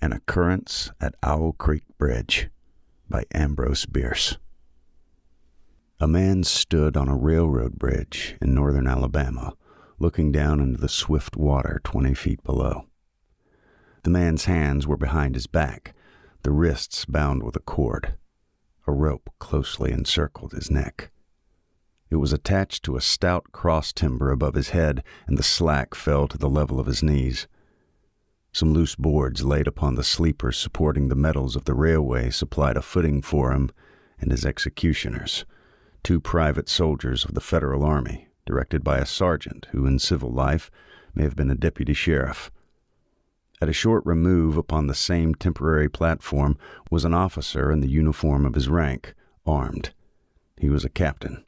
An Occurrence at Owl Creek Bridge by Bierce. A man stood on a railroad bridge in northern Alabama, looking down into the swift water 20 feet below. The man's hands were behind his back, the wrists bound with a cord. A rope closely encircled his neck. It was attached to a stout cross timber above his head, and the slack fell to the level of his knees. Some loose boards laid upon the sleepers supporting the metals of the railway supplied a footing for him and his executioners, 2 private soldiers of the Federal Army, directed by a sergeant who in civil life may have been a deputy sheriff. At a short remove upon the same temporary platform was an officer in the uniform of his rank, armed. He was a captain.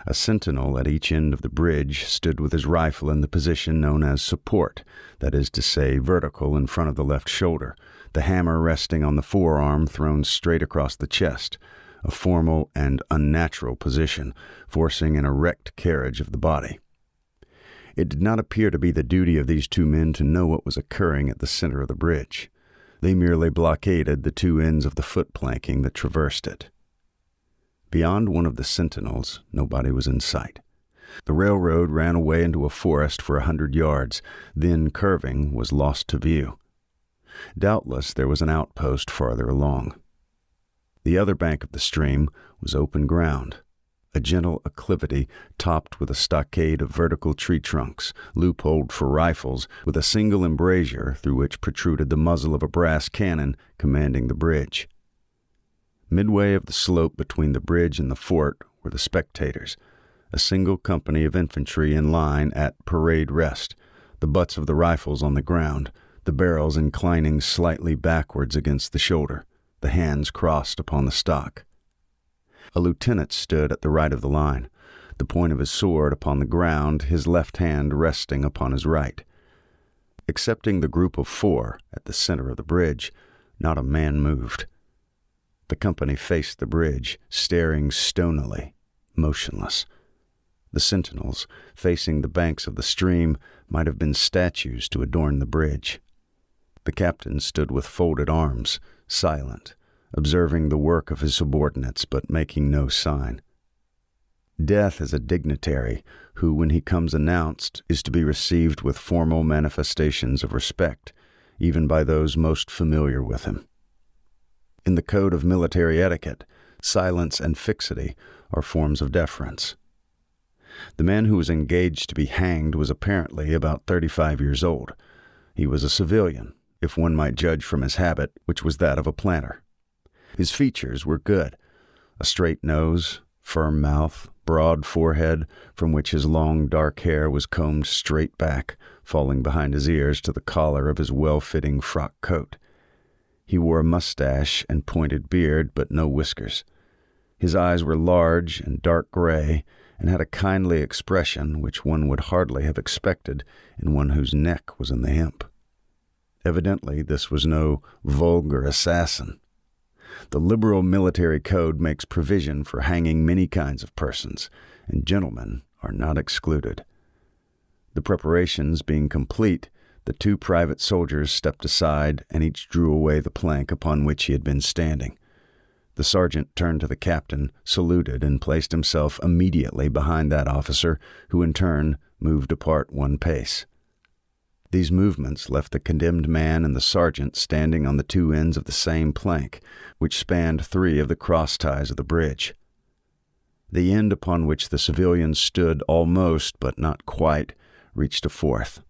A sentinel at each end of the bridge stood with his rifle in the position known as support, that is to say, vertical in front of the left shoulder, the hammer resting on the forearm thrown straight across the chest, a formal and unnatural position, forcing an erect carriage of the body. It did not appear to be the duty of these 2 men to know what was occurring at the center of the bridge. They merely blockaded the 2 ends of the foot planking that traversed it. Beyond one of the sentinels, nobody was in sight. The railroad ran away into a forest for 100 yards, then, curving, was lost to view. Doubtless there was an outpost farther along. The other bank of the stream was open ground, a gentle acclivity topped with a stockade of vertical tree trunks, loopholed for rifles, with a single embrasure through which protruded the muzzle of a brass cannon commanding the bridge. Midway of the slope between the bridge and the fort were the spectators, a single company of infantry in line at parade rest, the butts of the rifles on the ground, the barrels inclining slightly backwards against the shoulder, the hands crossed upon the stock. A lieutenant stood at the right of the line, the point of his sword upon the ground, his left hand resting upon his right. Excepting the group of 4 at the center of the bridge, not a man moved. The company faced the bridge, staring stonily, motionless. The sentinels, facing the banks of the stream, might have been statues to adorn the bridge. The captain stood with folded arms, silent, observing the work of his subordinates, but making no sign. Death is a dignitary who, when he comes announced, is to be received with formal manifestations of respect, even by those most familiar with him. In the code of military etiquette, silence and fixity are forms of deference. The man who was engaged to be hanged was apparently about 35 years old. He was a civilian, if one might judge from his habit, which was that of a planter. His features were good: a straight nose, firm mouth, broad forehead, from which his long dark hair was combed straight back, falling behind his ears to the collar of his well-fitting frock coat. He wore a mustache and pointed beard, but no whiskers. His eyes were large and dark gray, and had a kindly expression which one would hardly have expected in one whose neck was in the hemp. Evidently, this was no vulgar assassin. The liberal military code makes provision for hanging many kinds of persons, and gentlemen are not excluded. The preparations being complete, the 2 private soldiers stepped aside, and each drew away the plank upon which he had been standing. The sergeant turned to the captain, saluted, and placed himself immediately behind that officer, who in turn moved apart 1 pace. These movements left the condemned man and the sergeant standing on the 2 ends of the same plank, which spanned 3 of the cross ties of the bridge. The end upon which the civilians stood almost, but not quite, reached a 4th.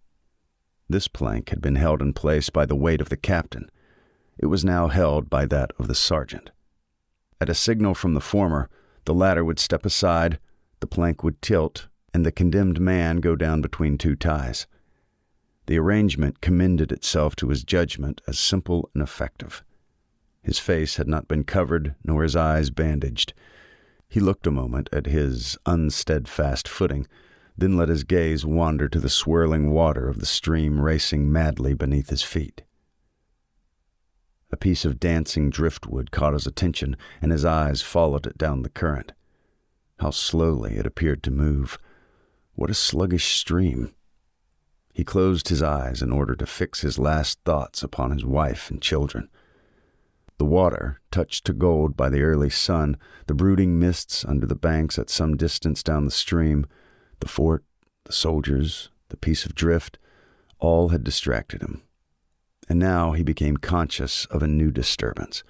This plank had been held in place by the weight of the captain. It was now held by that of the sergeant. At a signal from the former, the latter would step aside, the plank would tilt, and the condemned man go down between 2 ties. The arrangement commended itself to his judgment as simple and effective. His face had not been covered, nor his eyes bandaged. He looked a moment at his unsteadfast footing, then let his gaze wander to the swirling water of the stream racing madly beneath his feet. A piece of dancing driftwood caught his attention, and his eyes followed it down the current. How slowly it appeared to move. What a sluggish stream! He closed his eyes in order to fix his last thoughts upon his wife and children. The water, touched to gold by the early sun, the brooding mists under the banks at some distance down the stream, the fort, the soldiers, the piece of drift, all had distracted him. And now he became conscious of a new disturbance.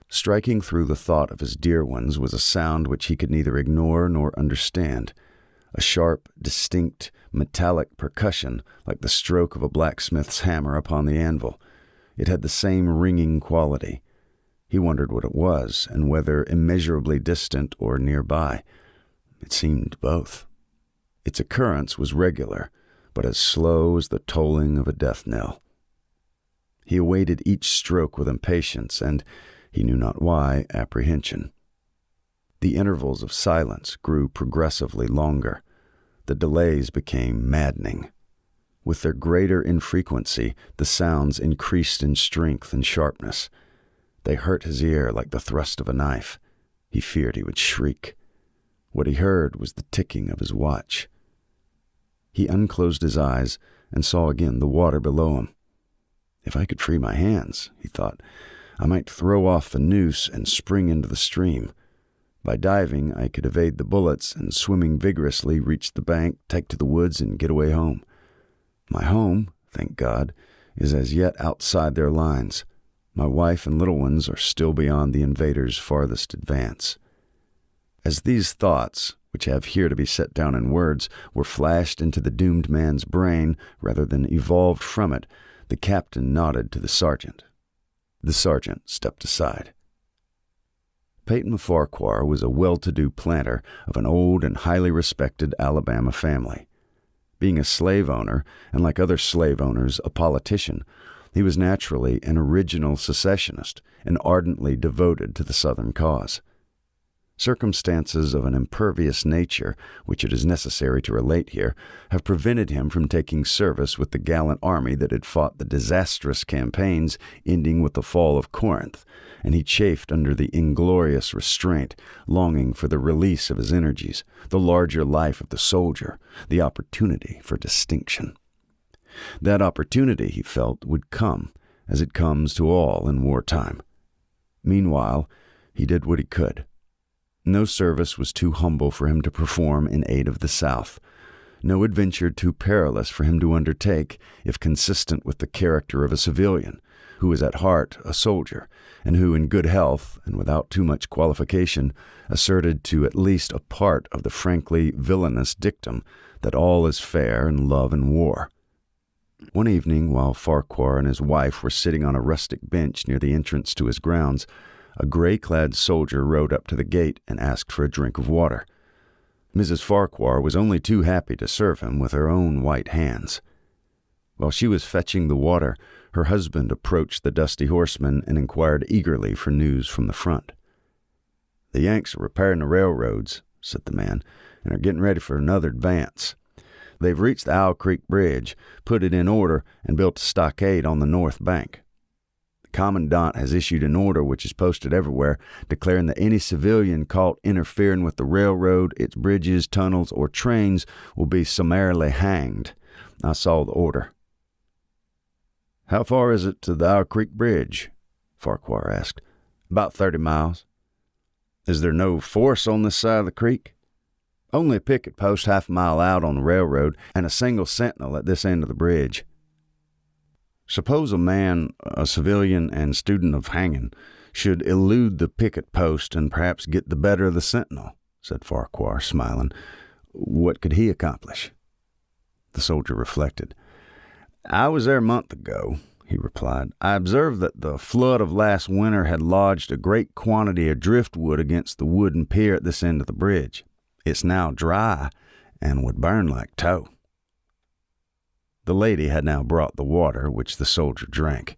Striking through the thought of his dear ones was a sound which he could neither ignore nor understand, a sharp, distinct, metallic percussion like the stroke of a blacksmith's hammer upon the anvil. It had the same ringing quality. He wondered what it was, and whether immeasurably distant or nearby. It seemed both. Its occurrence was regular, but as slow as the tolling of a death knell. He awaited each stroke with impatience and, he knew not why, apprehension. The intervals of silence grew progressively longer. The delays became maddening. With their greater infrequency, the sounds increased in strength and sharpness. They hurt his ear like the thrust of a knife. He feared he would shriek. What he heard was the ticking of his watch. He unclosed his eyes and saw again the water below him. If I could free my hands, he thought, I might throw off the noose and spring into the stream. By diving, I could evade the bullets and, swimming vigorously, reach the bank, take to the woods, and get away home. My home, thank God, is as yet outside their lines. My wife and little ones are still beyond the invaders' farthest advance. As these thoughts, which have here to be set down in words, were flashed into the doomed man's brain rather than evolved from it, the captain nodded to the sergeant. The sergeant stepped aside. Peyton Farquhar was a well-to-do planter of an old and highly respected Alabama family. Being a slave owner, and like other slave owners, a politician, he was naturally an original secessionist and ardently devoted to the Southern cause. Circumstances of an impervious nature, which it is necessary to relate here, have prevented him from taking service with the gallant army that had fought the disastrous campaigns ending with the fall of Corinth, and he chafed under the inglorious restraint, longing for the release of his energies, the larger life of the soldier, the opportunity for distinction. That opportunity, he felt, would come, as it comes to all in wartime. Meanwhile, he did what he could. No service was too humble for him to perform in aid of the South. No adventure too perilous for him to undertake, if consistent with the character of a civilian, who was at heart a soldier, and who, in good health and without too much qualification, asserted to at least a part of the frankly villainous dictum that all is fair in love and war. One evening, while Farquhar and his wife were sitting on a rustic bench near the entrance to his grounds, a gray-clad soldier rode up to the gate and asked for a drink of water. Mrs. Farquhar was only too happy to serve him with her own white hands. While she was fetching the water, her husband approached the dusty horseman and inquired eagerly for news from the front. "The Yanks are repairing the railroads," said the man, "and are getting ready for another advance. They've reached the Owl Creek Bridge, put it in order, and built a stockade on the north bank. The commandant has issued an order which is posted everywhere, declaring that any civilian caught interfering with the railroad, its bridges, tunnels, or trains will be summarily hanged. I saw the order." "How far is it to the Owl Creek Bridge?" Farquhar asked. "About 30 miles. "Is there no force on this side of the creek?" "Only a picket post half a mile out on the railroad and a single sentinel at this end of the bridge." "Suppose a man, a civilian and student of hanging, should elude the picket post and perhaps get the better of the sentinel," said Farquhar, smiling. "What could he accomplish?" The soldier reflected. "I was there a month ago," he replied. "I observed that the flood of last winter had lodged a great quantity of driftwood against the wooden pier at this end of the bridge. It's now dry and would burn like tow." The lady had now brought the water, which the soldier drank.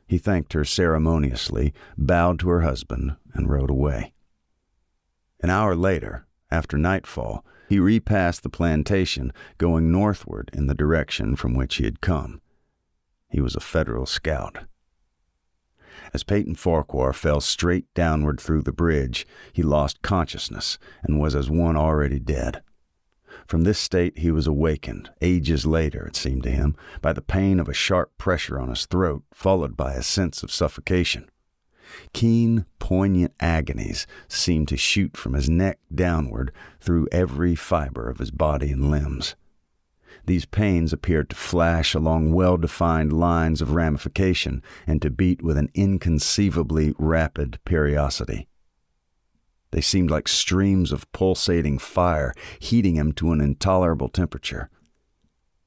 He thanked her ceremoniously, bowed to her husband, and rode away. An hour later, after nightfall, he repassed the plantation, going northward in the direction from which he had come. He was a Federal scout. As Peyton Farquhar fell straight downward through the bridge, he lost consciousness and was as one already dead. From this state he was awakened, ages later, it seemed to him, by the pain of a sharp pressure on his throat, followed by a sense of suffocation. Keen, poignant agonies seemed to shoot from his neck downward through every fiber of his body and limbs. These pains appeared to flash along well-defined lines of ramification and to beat with an inconceivably rapid periodicity. They seemed like streams of pulsating fire, heating him to an intolerable temperature.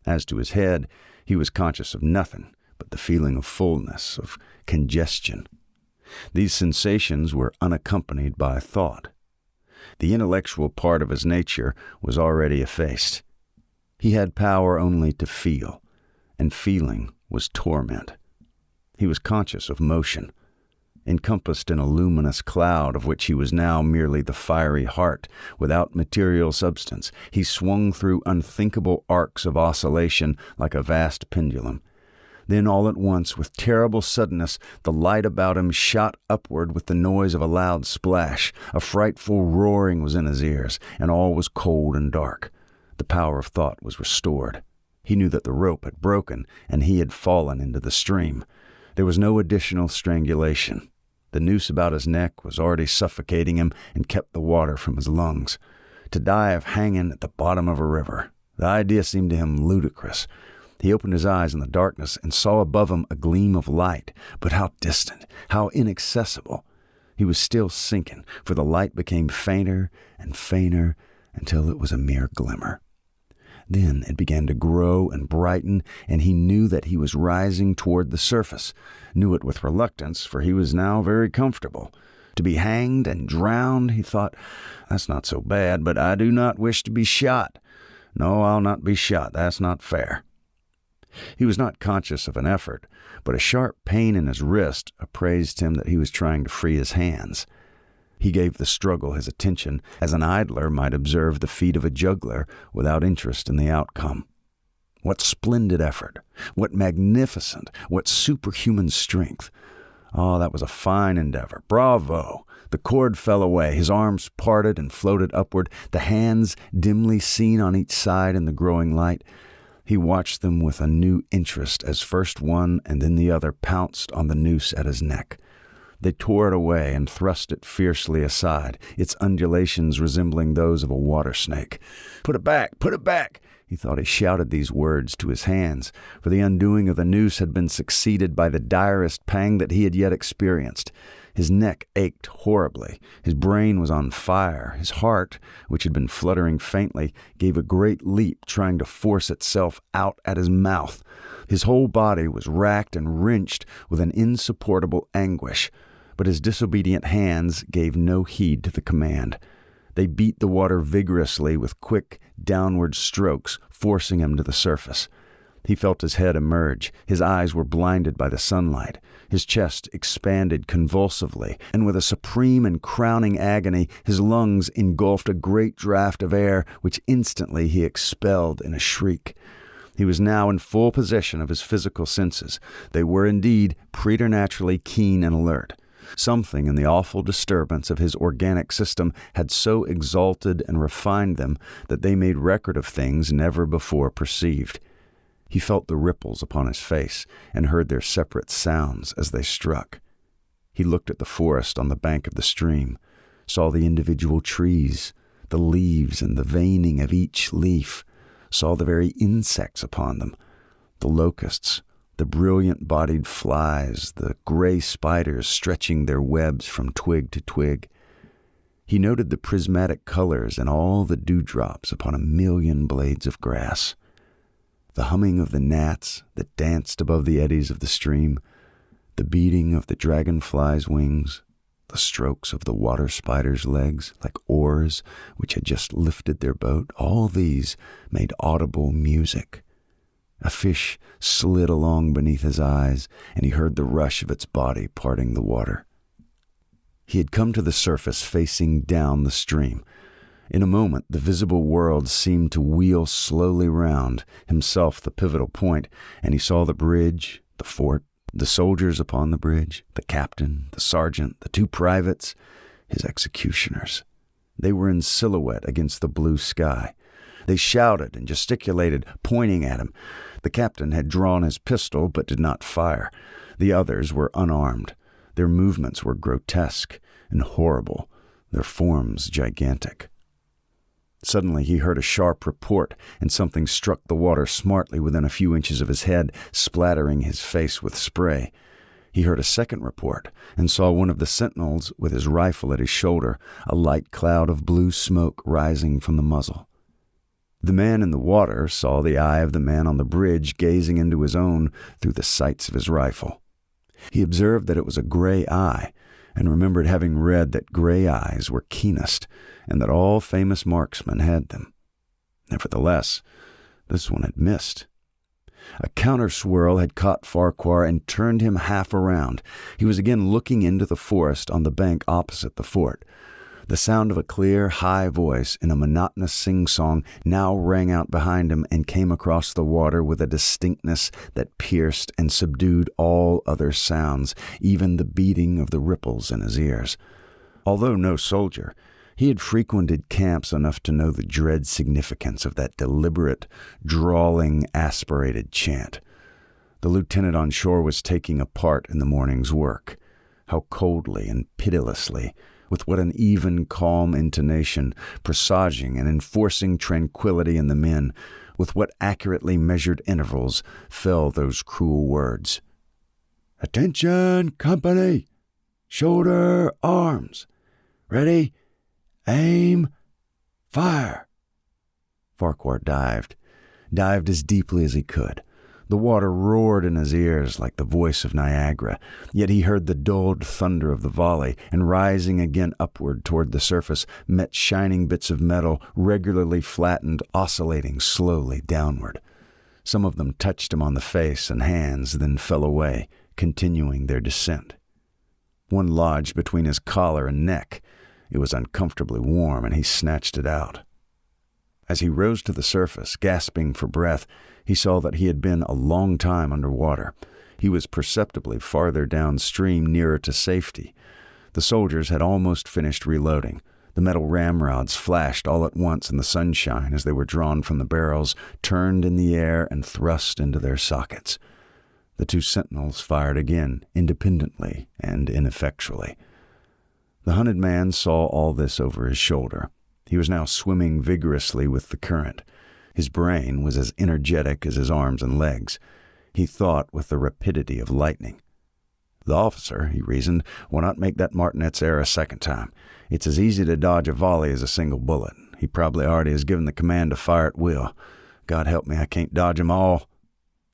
As to his head, he was conscious of nothing but the feeling of fullness, of congestion. These sensations were unaccompanied by thought. The intellectual part of his nature was already effaced. He had power only to feel, and feeling was torment. He was conscious of motion, encompassed in a luminous cloud of which he was now merely the fiery heart, without material substance. He swung through unthinkable arcs of oscillation like a vast pendulum. Then all at once, with terrible suddenness, the light about him shot upward with the noise of a loud splash. A frightful roaring was in his ears, and all was cold and dark. The power of thought was restored. He knew that the rope had broken, and he had fallen into the stream. There was no additional strangulation. The noose about his neck was already suffocating him and kept the water from his lungs. To die of hanging at the bottom of a river, the idea seemed to him ludicrous. He opened his eyes in the darkness and saw above him a gleam of light, but how distant, how inaccessible. He was still sinking, for the light became fainter and fainter until it was a mere glimmer. Then it began to grow and brighten, and he knew that he was rising toward the surface, knew it with reluctance, for he was now very comfortable. To be hanged and drowned, he thought, that's not so bad, but I do not wish to be shot. No, I'll not be shot. That's not fair. He was not conscious of an effort, but a sharp pain in his wrist apprised him that he was trying to free his hands. He gave the struggle his attention, as an idler might observe the feat of a juggler without interest in the outcome. What splendid effort! What magnificent, what superhuman strength! Oh, that was a fine endeavor. Bravo! The cord fell away. His arms parted and floated upward, the hands dimly seen on each side in the growing light. He watched them with a new interest as first one and then the other pounced on the noose at his neck. They tore it away and thrust it fiercely aside, its undulations resembling those of a water snake. "Put it back! Put it back!" He thought he shouted these words to his hands, for the undoing of the noose had been succeeded by the direst pang that he had yet experienced. His neck ached horribly. His brain was on fire. His heart, which had been fluttering faintly, gave a great leap, trying to force itself out at his mouth. His whole body was racked and wrenched with an insupportable anguish. But his disobedient hands gave no heed to the command. They beat the water vigorously with quick, downward strokes, forcing him to the surface. He felt his head emerge. His eyes were blinded by the sunlight. His chest expanded convulsively, and with a supreme and crowning agony, his lungs engulfed a great draught of air, which instantly he expelled in a shriek. He was now in full possession of his physical senses. They were indeed preternaturally keen and alert. Something in the awful disturbance of his organic system had so exalted and refined them that they made record of things never before perceived. He felt the ripples upon his face and heard their separate sounds as they struck. He looked at the forest on the bank of the stream, saw the individual trees, the leaves and the veining of each leaf, saw the very insects upon them, the locusts, the brilliant-bodied flies, the gray spiders stretching their webs from twig to twig. He noted the prismatic colors and all the dewdrops upon a million blades of grass, the humming of the gnats that danced above the eddies of the stream, the beating of the dragonfly's wings, the strokes of the water spider's legs like oars which had just lifted their boat. All these made audible music. A fish slid along beneath his eyes, and he heard the rush of its body parting the water. He had come to the surface facing down the stream. In a moment, the visible world seemed to wheel slowly round, himself the pivotal point, and he saw the bridge, the fort, the soldiers upon the bridge, the captain, the sergeant, the two privates, his executioners. They were in silhouette against the blue sky. They shouted and gesticulated, pointing at him. The captain had drawn his pistol but did not fire. The others were unarmed. Their movements were grotesque and horrible, their forms gigantic. Suddenly he heard a sharp report, and something struck the water smartly within a few inches of his head, splattering his face with spray. He heard a second report, and saw one of the sentinels with his rifle at his shoulder, a light cloud of blue smoke rising from the muzzle. The man in the water saw the eye of the man on the bridge gazing into his own through the sights of his rifle. He observed that it was a gray eye, and remembered having read that gray eyes were keenest, and that all famous marksmen had them. Nevertheless, this one had missed. A counter-swirl had caught Farquhar and turned him half around. He was again looking into the forest on the bank opposite the fort. The sound of a clear, high voice in a monotonous sing-song now rang out behind him and came across the water with a distinctness that pierced and subdued all other sounds, even the beating of the ripples in his ears. Although no soldier, he had frequented camps enough to know the dread significance of that deliberate, drawling, aspirated chant. The lieutenant on shore was taking a part in the morning's work. How coldly and pitilessly, with what an even, calm intonation, presaging and enforcing tranquility in the men, with what accurately measured intervals fell those cruel words. "Attention, company! Shoulder arms! Ready? Aim! Fire!" Farquhar dived as deeply as he could. The water roared in his ears like the voice of Niagara, yet he heard the dulled thunder of the volley, and rising again upward toward the surface, met shining bits of metal, regularly flattened, oscillating slowly downward. Some of them touched him on the face and hands, then fell away, continuing their descent. One lodged between his collar and neck. It was uncomfortably warm, and he snatched it out. As he rose to the surface, gasping for breath, he saw that he had been a long time under water. He was perceptibly farther downstream, nearer to safety. The soldiers had almost finished reloading. The metal ramrods flashed all at once in the sunshine as they were drawn from the barrels, turned in the air, and thrust into their sockets. The two sentinels fired again, independently and ineffectually. The hunted man saw all this over his shoulder. He was now swimming vigorously with the current. His brain was as energetic as his arms and legs. He thought with the rapidity of lightning. The officer, he reasoned, will not make that martinet's error a second time. It's as easy to dodge a volley as a single bullet. He probably already has given the command to fire at will. God help me, I can't dodge 'em all.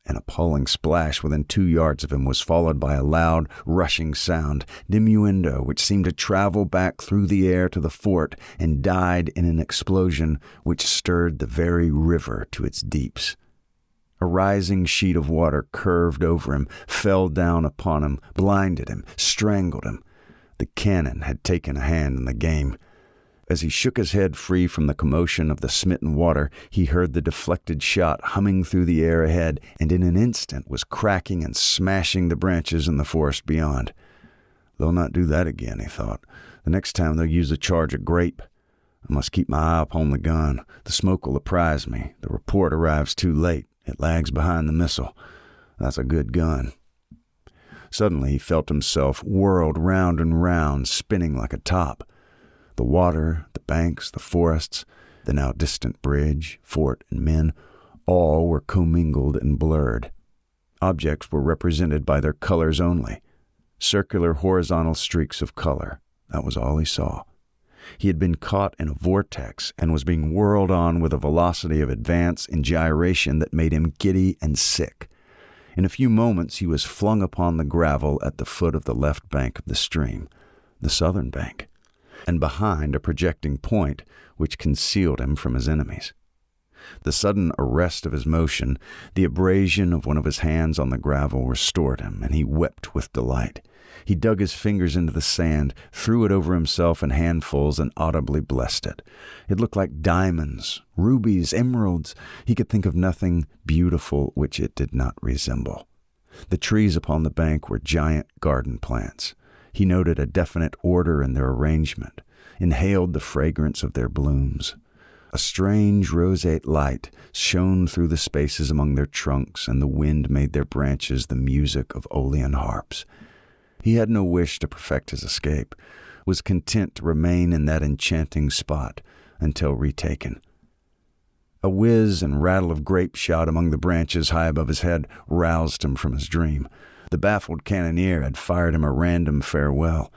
An appalling splash within 2 yards of him was followed by a loud, rushing sound, diminuendo, which seemed to travel back through the air to the fort and died in an explosion which stirred the very river to its deeps. A rising sheet of water curved over him, fell down upon him, blinded him, strangled him. The cannon had taken a hand in the game. As he shook his head free from the commotion of the smitten water, he heard the deflected shot humming through the air ahead, and in an instant was cracking and smashing the branches in the forest beyond. They'll not do that again, he thought. The next time they'll use a charge of grape. I must keep my eye upon the gun. The smoke will apprise me. The report arrives too late. It lags behind the missile. That's a good gun. Suddenly he felt himself whirled round and round, spinning like a top. The water, the banks, the forests, the now distant bridge, fort, and men, all were commingled and blurred. Objects were represented by their colors only. Circular horizontal streaks of color. That was all he saw. He had been caught in a vortex and was being whirled on with a velocity of advance and gyration that made him giddy and sick. In a few moments he was flung upon the gravel at the foot of the left bank of the stream, the southern bank, and behind a projecting point which concealed him from his enemies. The sudden arrest of his motion, the abrasion of one of his hands on the gravel restored him, and he wept with delight. He dug his fingers into the sand, threw it over himself in handfuls, and audibly blessed it. It looked like diamonds, rubies, emeralds. He could think of nothing beautiful which it did not resemble. The trees upon the bank were giant garden plants. He noted a definite order in their arrangement, inhaled the fragrance of their blooms. A strange roseate light shone through the spaces among their trunks, and the wind made their branches the music of Aeolian harps. He had no wish to perfect his escape, was content to remain in that enchanting spot until retaken. A whiz and rattle of grape shot among the branches high above his head roused him from his dream. The baffled cannoneer had fired him a random farewell.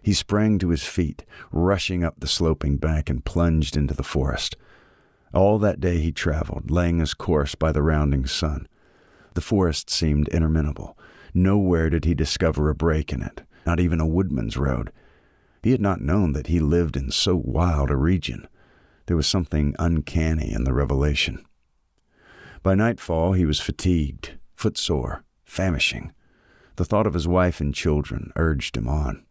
He sprang to his feet, rushing up the sloping bank, and plunged into the forest. All that day he traveled, laying his course by the rounding sun. The forest seemed interminable. Nowhere did he discover a break in it, not even a woodman's road. He had not known that he lived in so wild a region. There was something uncanny in the revelation. By nightfall he was fatigued, footsore, famishing. The thought of his wife and children urged him on.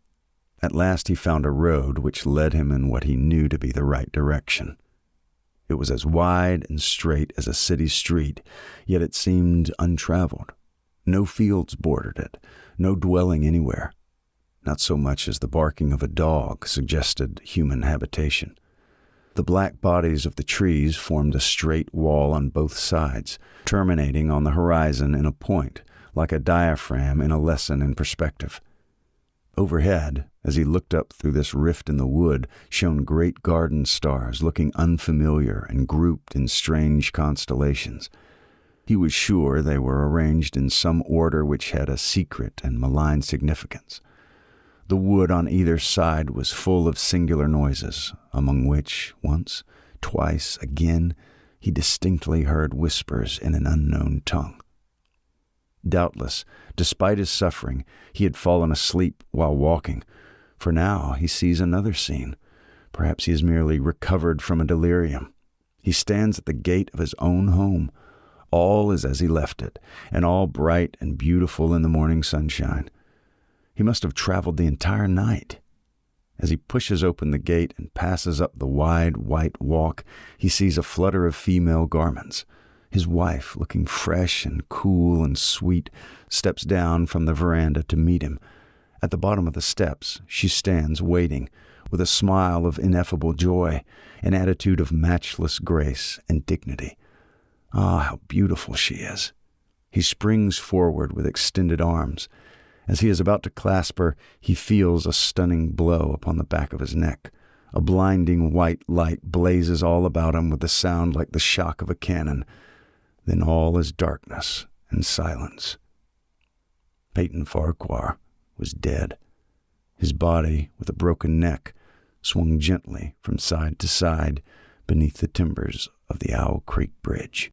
At last he found a road which led him in what he knew to be the right direction. It was as wide and straight as a city street, yet it seemed untraveled. No fields bordered it, no dwelling anywhere. Not so much as the barking of a dog suggested human habitation. The black bodies of the trees formed a straight wall on both sides, terminating on the horizon in a point, like a diaphragm in a lesson in perspective. Overhead, as he looked up through this rift in the wood, shone great garden stars looking unfamiliar and grouped in strange constellations. He was sure they were arranged in some order which had a secret and malign significance. The wood on either side was full of singular noises, among which, once, twice, again, he distinctly heard whispers in an unknown tongue. Doubtless, despite his suffering, he had fallen asleep while walking, for now he sees another scene. Perhaps he has merely recovered from a delirium. He stands at the gate of his own home. All is as he left it, and all bright and beautiful in the morning sunshine. He must have traveled the entire night. As he pushes open the gate and passes up the wide white walk, he sees a flutter of female garments. His wife, looking fresh and cool and sweet, steps down from the veranda to meet him. At the bottom of the steps, she stands waiting, with a smile of ineffable joy, an attitude of matchless grace and dignity. Ah, how beautiful she is! He springs forward with extended arms. As he is about to clasp her, he feels a stunning blow upon the back of his neck. A blinding white light blazes all about him with a sound like the shock of a cannon. Then all is darkness and silence. Peyton Farquhar was dead. His body, with a broken neck, swung gently from side to side beneath the timbers of the Owl Creek Bridge.